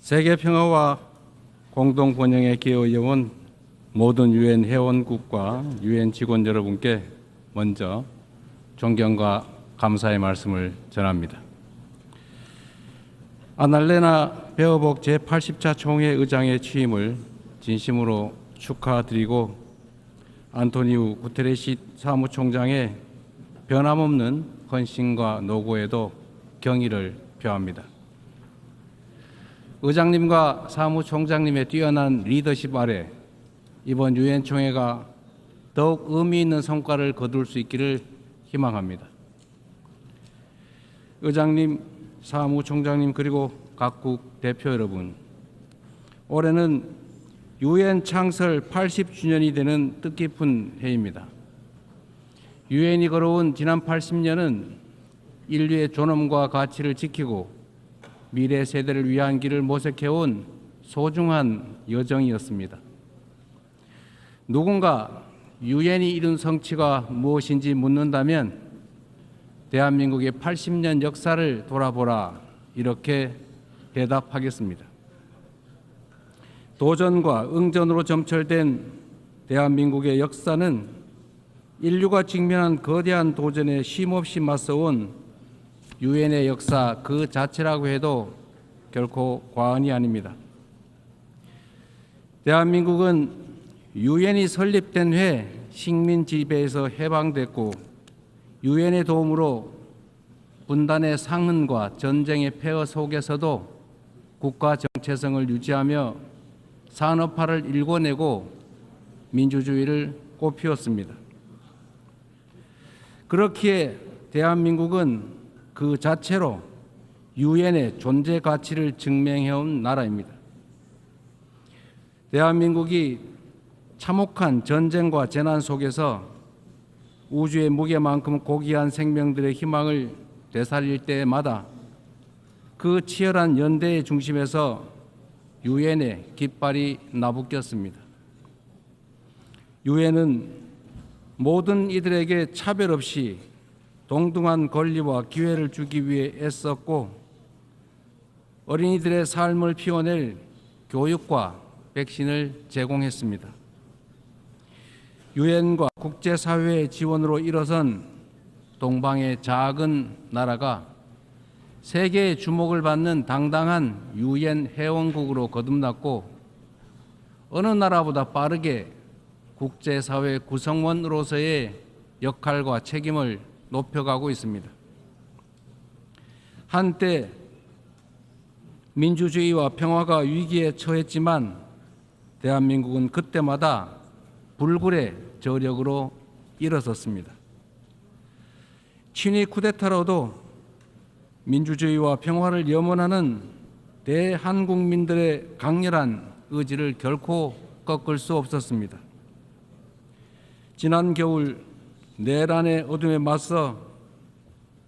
세계 평화와 공동 번영에 기여해온 모든 유엔 회원국과 유엔 직원 여러분께 먼저 존경과 감사의 말씀을 전합니다. 아날레나 베어복 제80차 총회 의장의 취임을 진심으로 축하드리고 안토니우 구테레시 사무총장의 변함없는 헌신과 노고에도 경의를 표합니다. 의장님과 사무총장님의 뛰어난 리더십 아래 이번 유엔 총회가 더욱 의미 있는 성과를 거둘 수 있기를 희망합니다. 의장님, 사무총장님 그리고 각국 대표 여러분, 올해는 유엔 창설 80주년이 되는 뜻깊은 해입니다. 유엔이 걸어온 지난 80년은 인류의 존엄과 가치를 지키고 미래 세대를 위한 길을 모색해온 소중한 여정이었습니다. 누군가 유엔이 이룬 성취가 무엇인지 묻는다면 대한민국의 80년 역사를 돌아보라 이렇게 대답하겠습니다. 도전과 응전으로 점철된 대한민국의 역사는 인류가 직면한 거대한 도전에 쉼없이 맞서온 유엔의 역사 그 자체라고 해도 결코 과언이 아닙니다. 대한민국은 유엔이 설립된 해에 식민 지배에서 해방됐고 유엔의 도움으로 분단의 상흔과 전쟁의 폐허 속에서도 국가 정체성을 유지하며 산업화를 일궈내고 민주주의를 꽃피웠습니다. 그렇기에 대한민국은 그 자체로 유엔의 존재 가치를 증명해온 나라입니다. 대한민국이 참혹한 전쟁과 재난 속에서 우주의 무게만큼 고귀한 생명들의 희망을 되살릴 때마다 그 치열한 연대의 중심에서 유엔의 깃발이 나부꼈습니다. 유엔은 모든 이들에게 차별 없이 동등한 권리와 기회를 주기 위해 애썼고 어린이들의 삶을 피워낼 교육과 백신을 제공했습니다. 유엔과 국제사회의 지원으로 일어선 동방의 작은 나라가 세계의 주목을 받는 당당한 유엔 회원국으로 거듭났고 어느 나라보다 빠르게 국제사회 구성원으로서의 역할과 책임을 높여가고 있습니다. 한때 민주주의와 평화가 위기에 처했지만 대한민국은 그때마다 불굴의 저력으로 일어섰습니다. 친위 쿠데타로도 민주주의와 평화를 염원하는 대한국민들의 강렬한 의지를 결코 꺾을 수 없었습니다. 지난 겨울 내란의 어둠에 맞서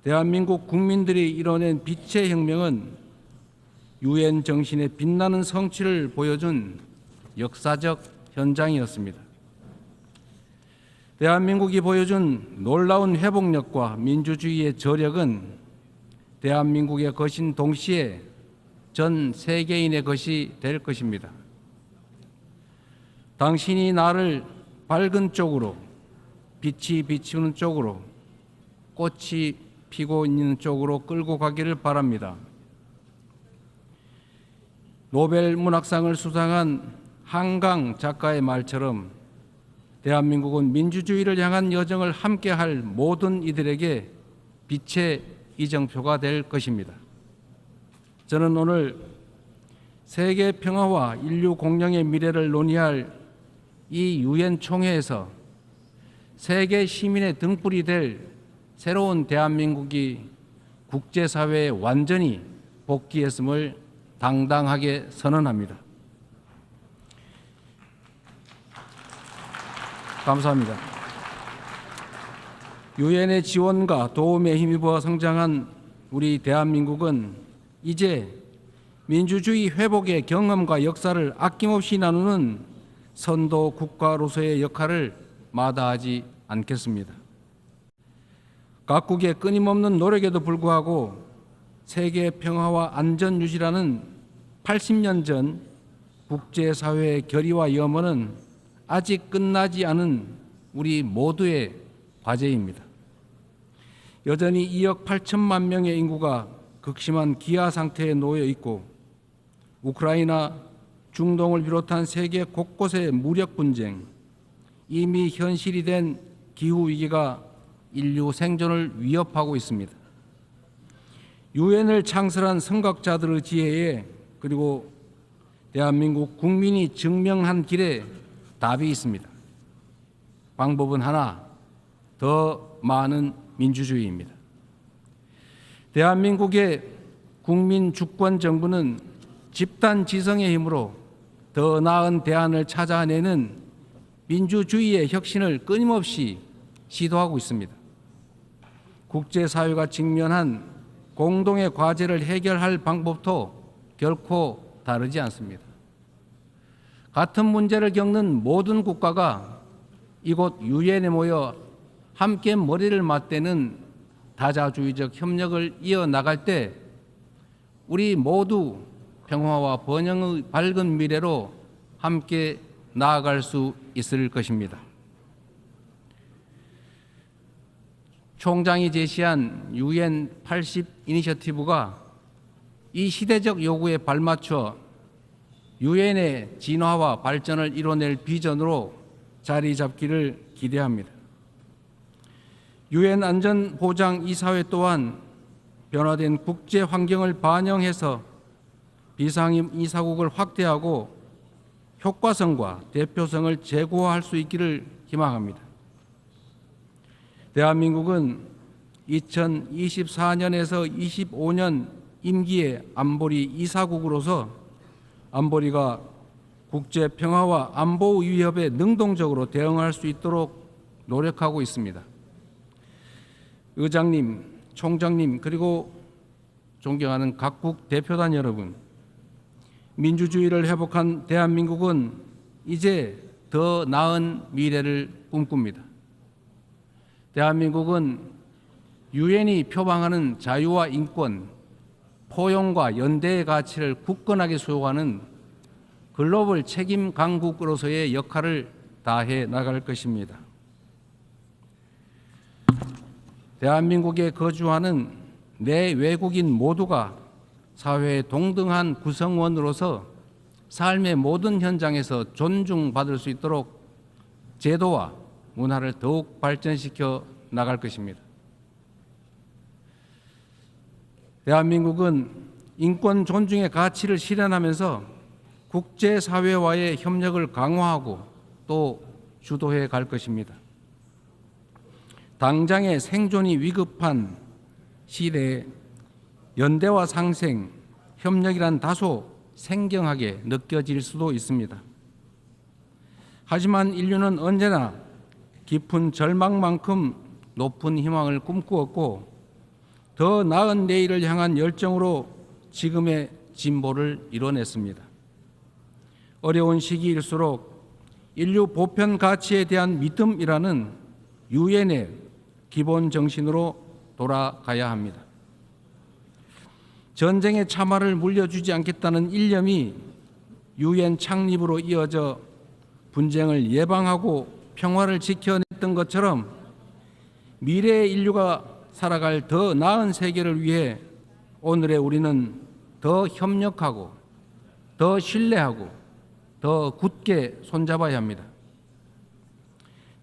대한민국 국민들이 이뤄낸 빛의 혁명은 유엔 정신의 빛나는 성취를 보여준 역사적 현장이었습니다. 대한민국이 보여준 놀라운 회복력과 민주주의의 저력은 대한민국의 것인 동시에 전 세계인의 것이 될 것입니다. 당신이 나를 밝은 쪽으로, 빛이 비추는 쪽으로, 꽃이 피고 있는 쪽으로 끌고 가기를 바랍니다. 노벨 문학상을 수상한 한강 작가의 말처럼 대한민국은 민주주의를 향한 여정을 함께할 모든 이들에게 빛의 이정표가 될 것입니다. 저는 오늘 세계 평화와 인류 공영의 미래를 논의할 이 유엔 총회에서 세계 시민의 등불이 될 새로운 대한민국이 국제사회에 완전히 복귀했음을 당당하게 선언합니다. 감사합니다. 유엔의 지원과 도움에 힘입어 성장한 우리 대한민국은 이제 민주주의 회복의 경험과 역사를 아낌없이 나누는 선도 국가로서의 역할을 마다하지 않겠습니다. 각국의 끊임없는 노력에도 불구하고 세계 평화와 안전 유지라는 80년 전 국제사회의 결의와 염원은 아직 끝나지 않은 우리 모두의 과제입니다. 여전히 2억 8천만 명의 인구가 극심한 기아 상태에 놓여 있고 우크라이나, 중동을 비롯한 세계 곳곳의 무력 분쟁, 이미 현실이 된 기후위기가 인류 생존을 위협하고 있습니다. 유엔을 창설한 선각자들의 지혜에 그리고 대한민국 국민이 증명한 길에 답이 있습니다. 방법은 하나, 더 많은 민주주의입니다. 대한민국의 국민 주권 정부는 집단 지성의 힘으로 더 나은 대안을 찾아내는 민주주의의 혁신을 끊임없이 시도하고 있습니다. 국제사회가 직면한 공동의 과제를 해결할 방법도 결코 다르지 않습니다. 같은 문제를 겪는 모든 국가가 이곳 유엔에 모여 함께 머리를 맞대는 다자주의적 협력을 이어나갈 때 우리 모두 평화와 번영의 밝은 미래로 함께 나아갈 수 있을 것입니다. 총장이 제시한 UN 80 이니셔티브가 이 시대적 요구에 발맞춰 유엔의 진화와 발전을 이뤄낼 비전으로 자리 잡기를 기대합니다. 유엔 안전보장이사회 또한 변화된 국제 환경을 반영해서 비상임 이사국을 확대하고 효과성과 대표성을 제고할 수 있기를 희망합니다. 대한민국은 2024년에서 25년 임기의 안보리 이사국으로서 안보리가 국제 평화와 안보 위협에 능동적으로 대응할 수 있도록 노력하고 있습니다. 의장님, 총장님, 그리고 존경하는 각국 대표단 여러분, 민주주의를 회복한 대한민국은 이제 더 나은 미래를 꿈꿉니다. 대한민국은 유엔이 표방하는 자유와 인권, 포용과 연대의 가치를 굳건하게 수호하는 글로벌 책임 강국으로서의 역할을 다해 나갈 것입니다. 대한민국에 거주하는 내 외국인 모두가 사회의 동등한 구성원으로서 삶의 모든 현장에서 존중받을 수 있도록 제도와 문화를 더욱 발전시켜 나갈 것입니다. 대한민국은 인권 존중의 가치를 실현하면서 국제사회와의 협력을 강화하고 또 주도해 갈 것입니다. 당장의 생존이 위급한 시대에 연대와 상생, 협력이란 다소 생경하게 느껴질 수도 있습니다. 하지만 인류는 언제나 깊은 절망만큼 높은 희망을 꿈꾸었고 더 나은 내일을 향한 열정으로 지금의 진보를 이뤄냈습니다. 어려운 시기일수록 인류 보편 가치에 대한 믿음이라는 유엔의 기본 정신으로 돌아가야 합니다. 전쟁의 참화를 물려주지 않겠다는 일념이 유엔 창립으로 이어져 분쟁을 예방하고 평화를 지켜냈던 것처럼 미래의 인류가 살아갈 더 나은 세계를 위해 오늘의 우리는 더 협력하고 더 신뢰하고 더 굳게 손잡아야 합니다.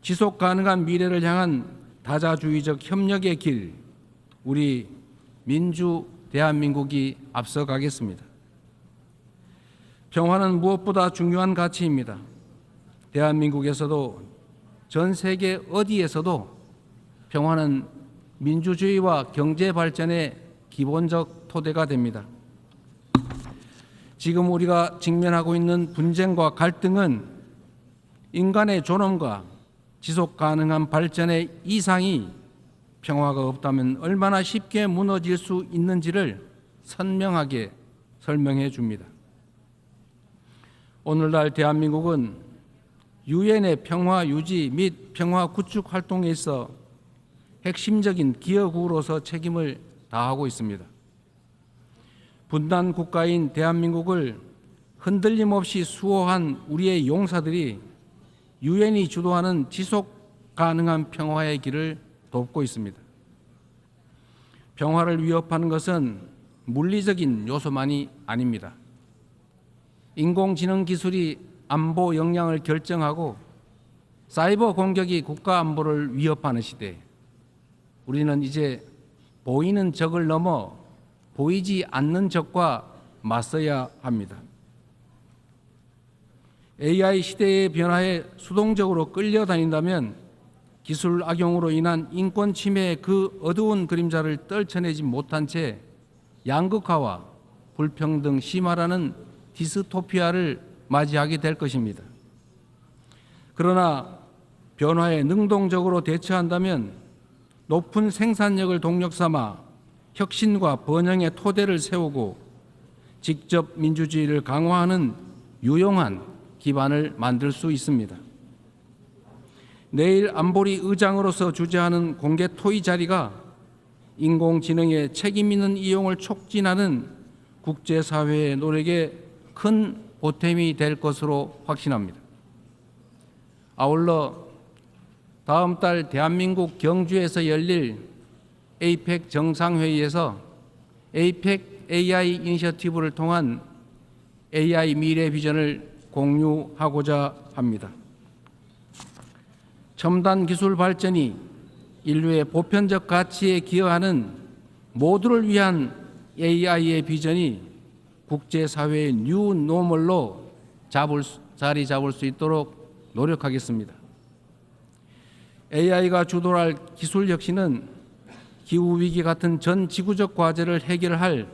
지속 가능한 미래를 향한 다자주의적 협력의 길, 우리 민주 대한민국이 앞서가겠습니다. 평화는 무엇보다 중요한 가치입니다. 대한민국에서도 전 세계 어디에서도 평화는 민주주의와 경제 발전의 기본적 토대가 됩니다. 지금 우리가 직면하고 있는 분쟁과 갈등은 인간의 존엄과 지속 가능한 발전의 이상이 평화가 없다면 얼마나 쉽게 무너질 수 있는지를 선명하게 설명해 줍니다. 오늘날 대한민국은 유엔의 평화 유지 및 평화 구축 활동에 있어 핵심적인 기여국으로서 책임을 다하고 있습니다. 분단 국가인 대한민국을 흔들림 없이 수호한 우리의 용사들이 유엔이 주도하는 지속 가능한 평화의 길을 돕고 있습니다. 평화를 위협하는 것은 물리적인 요소만이 아닙니다. 인공지능 기술이 안보 역량을 결정하고 사이버 공격이 국가 안보를 위협하는 시대에 우리는 이제 보이는 적을 넘어 보이지 않는 적과 맞서야 합니다. AI 시대의 변화에 수동적으로 끌려다닌다면 기술 악용으로 인한 인권 침해의 그 어두운 그림자를 떨쳐내지 못한 채 양극화와 불평등 심화라는 디스토피아를 맞이하게 될 것입니다. 그러나 변화에 능동적으로 대처한다면 높은 생산력을 동력 삼아 혁신과 번영의 토대를 세우고 직접 민주주의를 강화하는 유용한 기반을 만들 수 있습니다. 내일 안보리 의장으로서 주재하는 공개 토의 자리가 인공지능의 책임 있는 이용을 촉진하는 국제사회의 노력에 큰 보탬이 될 것으로 확신합니다. 아울러 다음 달 대한민국 경주에서 열릴 에이펙 정상회의에서 에이펙 AI 이니셔티브를 통한 AI 미래 비전을 공유하고자 합니다. 첨단 기술 발전이 인류의 보편적 가치에 기여하는 모두를 위한 AI의 비전이 국제사회의 뉴 노멀로 자리 잡을 수 있도록 노력하겠습니다. AI가 주도할 기술 혁신은 기후위기 같은 전 지구적 과제를 해결할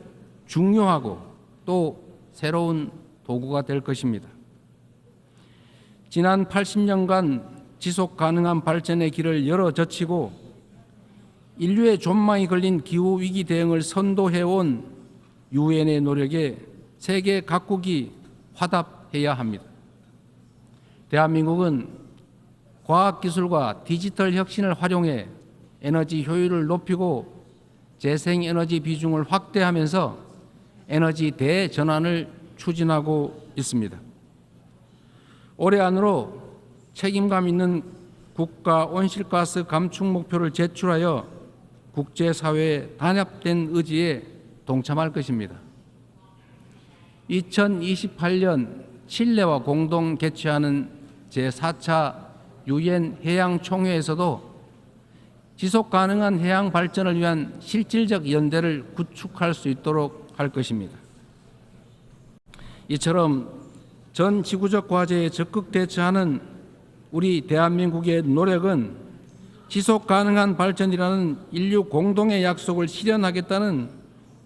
중요하고 또 새로운 도구가 될 것입니다. 지난 80년간 지속 가능한 발전의 길을 열어젖히고 인류의 존망이 걸린 기후위기 대응을 선도해온 유엔의 노력에 세계 각국이 화답해야 합니다. 대한민국은 과학기술과 디지털 혁신을 활용해 에너지 효율을 높이고 재생에너지 비중을 확대하면서 에너지 대전환을 추진하고 있습니다. 올해 안으로 책임감 있는 국가 온실가스 감축 목표를 제출하여 국제사회의 단합된 의지에 동참할 것입니다. 2028년 칠레와 공동 개최하는 제4차 유엔 해양총회에서도 지속 가능한 해양 발전을 위한 실질적 연대를 구축할 수 있도록 할 것입니다. 이처럼 전 지구적 과제에 적극 대처하는 우리 대한민국의 노력은 지속 가능한 발전이라는 인류 공동의 약속을 실현하겠다는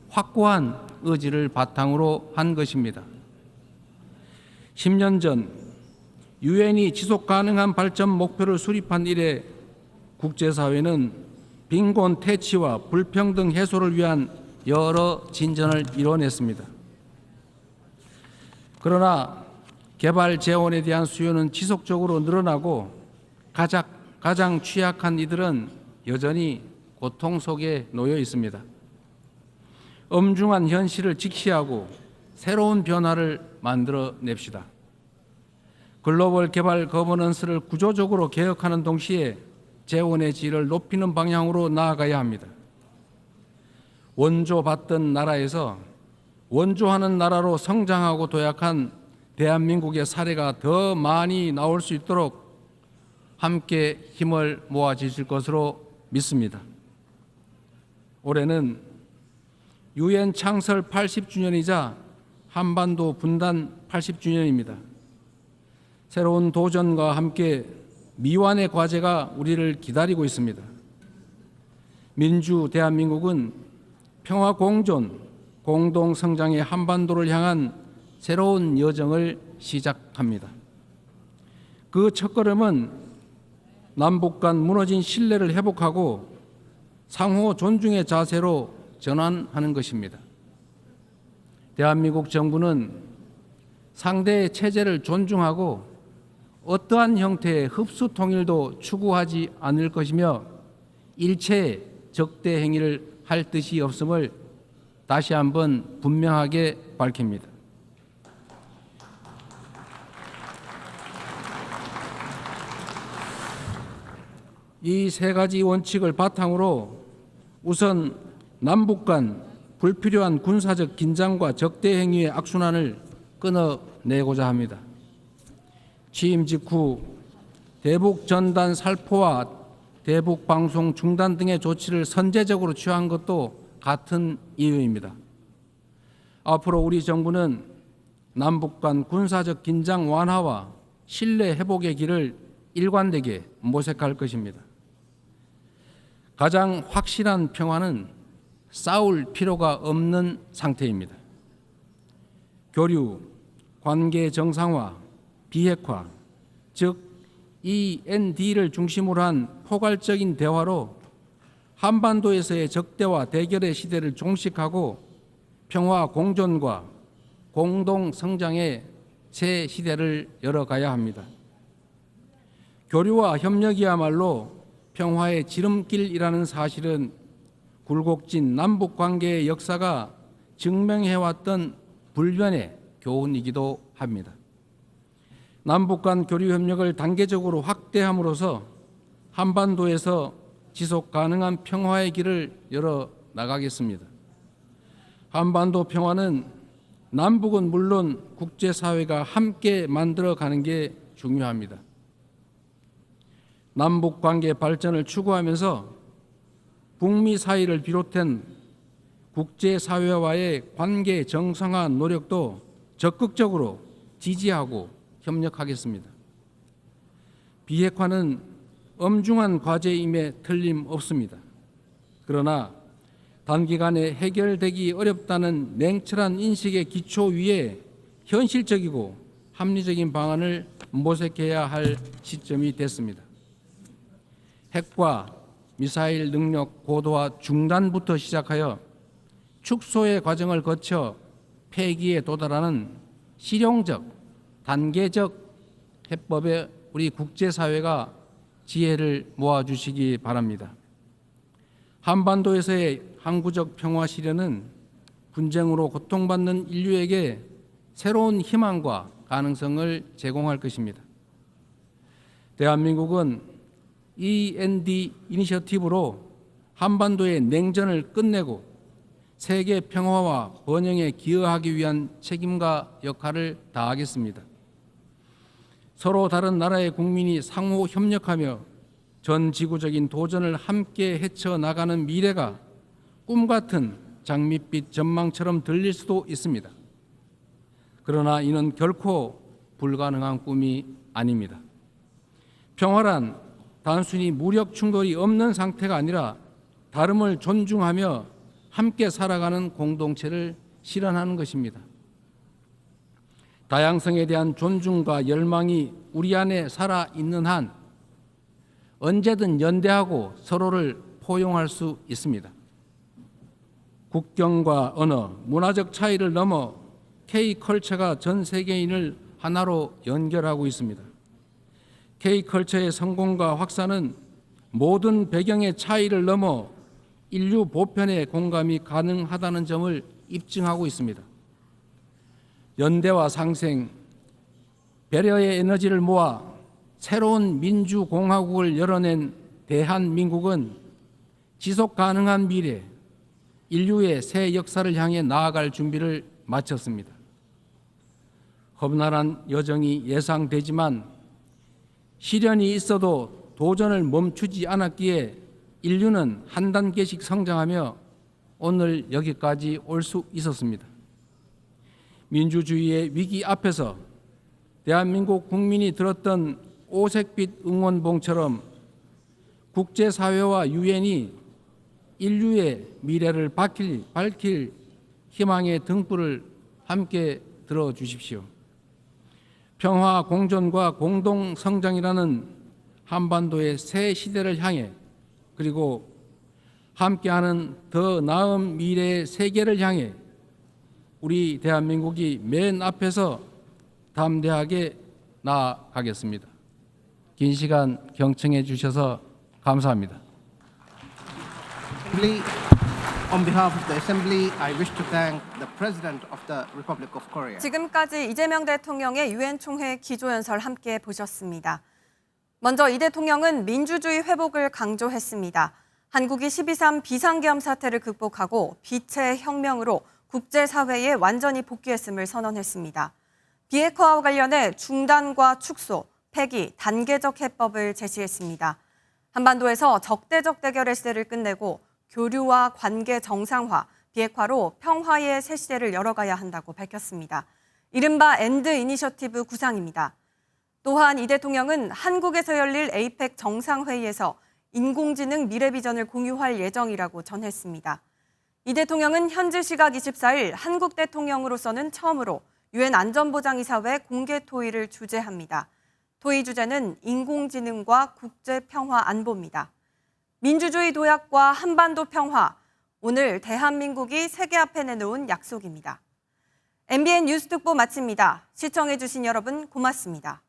확고한 의지를 바탕으로 한 것입니다. 10년 전 유엔이 지속 가능한 발전 목표를 수립한 이래 국제사회는 빈곤 퇴치와 불평등 해소를 위한 여러 진전을 이뤄냈습니다. 그러나 개발 재원에 대한 수요는 지속적으로 늘어나고 가장 취약한 이들은 여전히 고통 속에 놓여 있습니다. 엄중한 현실을 직시하고 새로운 변화를 만들어냅시다. 글로벌 개발 거버넌스를 구조적으로 개혁하는 동시에 재원의 질을 높이는 방향으로 나아가야 합니다. 원조받던 나라에서 원조하는 나라로 성장하고 도약한 대한민국의 사례가 더 많이 나올 수 있도록 함께 힘을 모아주실 것으로 믿습니다. 올해는 유엔 창설 80주년이자 한반도 분단 80주년입니다. 새로운 도전과 함께 미완의 과제가 우리를 기다리고 있습니다. 민주 대한민국은 평화 공존, 공동 성장의 한반도를 향한 새로운 여정을 시작합니다. 그 첫걸음은 남북 간 무너진 신뢰를 회복하고 상호 존중의 자세로 전환하는 것입니다. 대한민국 정부는 상대의 체제를 존중하고 어떠한 형태의 흡수 통일도 추구하지 않을 것이며 일체의 적대 행위를 할 뜻이 없음을 다시 한번 분명하게 밝힙니다. 이 세 가지 원칙을 바탕으로 우선 남북 간 불필요한 군사적 긴장과 적대 행위의 악순환을 끊어내고자 합니다. 취임 직후 대북 전단 살포와 대북 방송 중단 등의 조치를 선제적으로 취한 것도 같은 이유입니다. 앞으로 우리 정부는 남북 간 군사적 긴장 완화와 신뢰 회복의 길을 일관되게 모색할 것입니다. 가장 확실한 평화는 싸울 필요가 없는 상태입니다. 교류, 관계 정상화, 비핵화, 즉 END를 중심으로 한 포괄적인 대화로 한반도에서의 적대와 대결의 시대를 종식하고 평화 공존과 공동 성장의 새 시대를 열어가야 합니다. 교류와 협력이야말로 평화의 지름길이라는 사실은 굴곡진 남북 관계의 역사가 증명해왔던 불변의 교훈이기도 합니다. 남북 간 교류 협력을 단계적으로 확대함으로써 한반도에서 지속 가능한 평화의 길을 열어 나가겠습니다. 한반도 평화는 남북은 물론 국제사회가 함께 만들어가는 게 중요합니다. 남북 관계 발전을 추구하면서 북미 사이를 비롯한 국제사회와의 관계 정상화 노력도 적극적으로 지지하고 협력하겠습니다. 비핵화는 엄중한 과제임에 틀림없습니다. 그러나 단기간에 해결되기 어렵다는 냉철한 인식의 기초 위에 현실적이고 합리적인 방안을 모색해야 할 시점이 됐습니다. 핵과 미사일 능력 고도화 중단부터 시작하여 축소의 과정을 거쳐 폐기에 도달하는 실용적, 단계적 해법에 우리 국제사회가 지혜를 모아주시기 바랍니다. 한반도에서의 항구적 평화 실현은 분쟁으로 고통받는 인류에게 새로운 희망과 가능성을 제공할 것입니다. 대한민국은 END 이니셔티브로 한반도의 냉전을 끝내고 세계 평화와 번영에 기여하기 위한 책임과 역할을 다하겠습니다. 서로 다른 나라의 국민이 상호 협력하며 전 지구적인 도전을 함께 헤쳐나가는 미래가 꿈같은 장밋빛 전망처럼 들릴 수도 있습니다. 그러나 이는 결코 불가능한 꿈이 아닙니다. 평화란 단순히 무력 충돌이 없는 상태가 아니라 다름을 존중하며 함께 살아가는 공동체를 실현하는 것입니다. 다양성에 대한 존중과 열망이 우리 안에 살아있는 한 언제든 연대하고 서로를 포용할 수 있습니다. 국경과 언어, 문화적 차이를 넘어 K컬처가 전 세계인을 하나로 연결하고 있습니다. K컬처의 성공과 확산은 모든 배경의 차이를 넘어 인류 보편의 공감이 가능하다는 점을 입증하고 있습니다. 연대와 상생, 배려의 에너지를 모아 새로운 민주공화국을 열어낸 대한민국은 지속 가능한 미래, 인류의 새 역사를 향해 나아갈 준비를 마쳤습니다. 험난한 여정이 예상되지만 시련이 있어도 도전을 멈추지 않았기에 인류는 한 단계씩 성장하며 오늘 여기까지 올 수 있었습니다. 민주주의의 위기 앞에서 대한민국 국민이 들었던 오색빛 응원봉처럼 국제사회와 유엔이 인류의 미래를 밝힐 희망의 등불을 함께 들어주십시오. 평화 공존과 공동 성장이라는 한반도의 새 시대를 향해 그리고 함께하는 더 나은 미래의 세계를 향해 우리 대한민국이 맨 앞에서 담대하게 나아가겠습니다. 긴 시간 경청해 주셔서 감사합니다. On behalf of the Assembly, I wish to thank the President of the Republic of Korea. 지금까지 이재명 대통령의 유엔 총회 기조연설 함께 보셨습니다. 먼저 이 대통령은 민주주의 회복을 강조했습니다. 한국이 12.3 비상계엄 사태를 극복하고 빛의 혁명으로 국제사회에 완전히 복귀했음을 선언했습니다. 비핵화와 관련해 중단과 축소, 폐기, 단계적 해법을 제시했습니다. 한반도에서 적대적 대결의 시대를 끝내고 교류와 관계 정상화, 비핵화로 평화의 새 시대를 열어가야 한다고 밝혔습니다. 이른바 엔드 이니셔티브 구상입니다. 또한 이 대통령은 한국에서 열릴 에이펙 정상회의에서 인공지능 미래 비전을 공유할 예정이라고 전했습니다. 이 대통령은 현지 시각 24일 한국 대통령으로서는 처음으로 유엔 안전보장이사회 공개 토의를 주재합니다. 토의 주제는 인공지능과 국제평화 안보입니다. 민주주의 도약과 한반도 평화, 오늘 대한민국이 세계 앞에 내놓은 약속입니다. MBN 뉴스 특보 마칩니다. 시청해주신 여러분 고맙습니다.